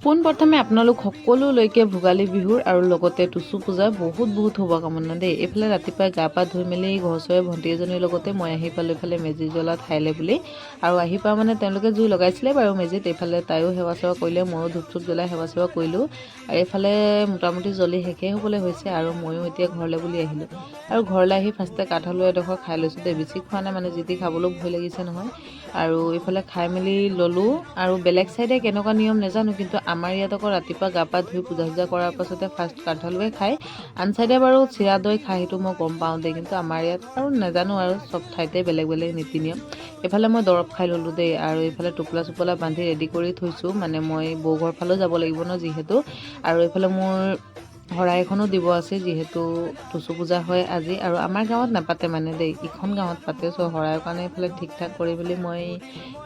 পোনপ্ৰথমে আপোনালোক সকলোলৈকে ভোগালী বিহুৰ আৰু লগতে টুচু পূজাৰ বহুত শুভকামনা দেই। এইফালে ৰাতিপুৱাই গা পা ধুই মেলি ঘৰ চৰে ভণ্টি এজনীৰ লগতে মই আহি পালোঁ এইফালে মেজি জ্বলা ঠাইলৈ বুলি। আৰু আহি পোৱা মানে তেওঁলোকে জুই লগাইছিলে বাৰু মেজিত। এইফালে তাইও সেৱা চেৱা কৰিলে, ময়ো ধূপ চুপ জ্বলাই সেৱা চেৱা কৰিলোঁ। আৰু এইফালে মোটামুটি জ্বলি শেষেই হ'বলৈ হৈছে আৰু ময়ো এতিয়া ঘৰলৈ বুলি আহিলোঁ। আৰু ঘৰলৈ আহি ফাৰ্ষ্টে কাঠআলু এডোখৰ খাই লৈছোঁ দেই। বেছি খোৱা নাই মানে, যি টি খাবলৈও ভয় লাগিছে নহয়। আৰু এইফালে খাই মেলি ল'লোঁ। আৰু বেলেগ চাইডে কেনেকুৱা নিয়ম নাজানো, কিন্তু আমাৰ ইয়াত আকৌ ৰাতিপুৱা গা পা ধুই পূজা চূজা কৰাৰ পাছতে ফাৰ্ষ্ট কাঠআলুৱে খায়। আন চাইডে বাৰু চিৰা দৈ খায়, সেইটো মই গম পাওঁ দেই। কিন্তু আমাৰ ইয়াত আৰু নাজানো, আৰু চব ঠাইতে বেলেগ বেলেগ নীতি নিয়ম। এইফালে মই দৰৱ খাই ল'লোঁ দেই। আৰু এইফালে টোপোলা চোপলা বান্ধি ৰেডি কৰি থৈছোঁ, মানে মই বৌ ঘৰ ফালেও যাব লাগিব ন যিহেতু। আৰু এইফালে মোৰ শৰাই এখনো দিব আছে, যিহেতু টুচু পূজা হয় আজি। আৰু আমাৰ গাঁৱত নাপাতে মানে দেই, ইখন গাঁৱত পাতে। চ' শৰাইৰ কাৰণে এইফালে ঠিক ঠাক কৰি মেলি মই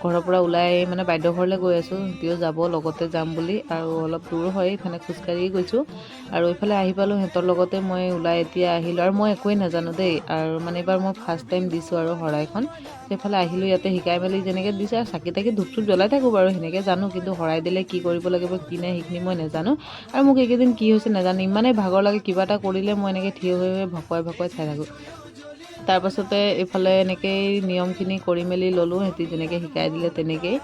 ঘৰৰ পৰা ওলাই মানে বাইদেউ ঘৰলৈ গৈ আছোঁ। সিহঁতিও যাব, লগতে যাম বুলি। আৰু অলপ দূৰ হয়, ইফালে খোজকাঢ়ি গৈছোঁ। আৰু এইফালে আহি পালোঁ, সিহঁতৰ লগতে মই ওলাই এতিয়া আহিলোঁ। আৰু মই একোৱেই নাজানো দেই, আৰু মানে এইবাৰ মই ফাৰ্ষ্ট টাইম দিছোঁ আৰু শৰাইখন। সেইফালে আহিলোঁ, ইয়াতে শিকাই মেলি যেনেকৈ দিছে আৰু চাকি তাকি ধূপ চুপ জ্বলাই থাকোঁ বাৰু, সেনেকৈ জানো। কিন্তু শৰাই দিলে কি কৰিব লাগিব কি নাই সেইখিনি মই নাজানো। আৰু মোক এইকেইদিন কি হৈছে নাজানো, ইমানেই ভাগৰ লাগে, কিবা এটা কৰিলে মই এনেকৈ থিয় হৈ ভকুৱাই ভকুৱাই চাই থাকোঁ। তাৰপাছতে এইফালে এনেকৈয়ে নিয়মখিনি কৰি মেলি ল'লোঁ, সিহঁতি যেনেকৈ শিকাই দিলে তেনেকৈয়ে।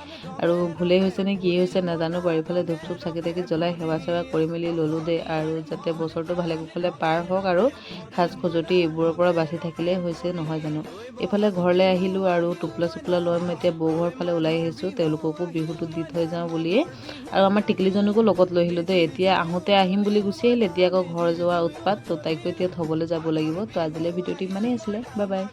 আৰু ভুলেই হৈছে নে কি হৈছে নাজানো বাৰু। এইফালে ধূপ চুপ চাকি তাকি জ্বলাই সেৱা চেৱা কৰি মেলি ল'লোঁ দেই। আৰু যাতে বছৰটো ভালে কুশলে পাৰ হওক, আৰু সাজ খজুৱতি এইবোৰৰ পৰা বাচি থাকিলেই হৈছে, নহয় জানো। এইফালে ঘৰলৈ আহিলোঁ আৰু টোপোলা চোপোলা লৈ মই এতিয়া বৌ ঘৰ ফালে ওলাই আহিছোঁ, তেওঁলোককো বিহুটো দি থৈ যাওঁ বুলিয়ে। আৰু আমাৰ টিকলিজনীকো লগত লৈ আহিলোঁ দেই। এতিয়া আহোঁতে আহিম বুলি গুচি আহিলে, এতিয়া আকৌ ঘৰ যোৱা উৎপাত। ত' তাইকো এতিয়া থ'বলৈ যাব লাগিব। ত' আজিলৈ ভিডিঅ'টো ইমানেই আছিলে, বাই বাই।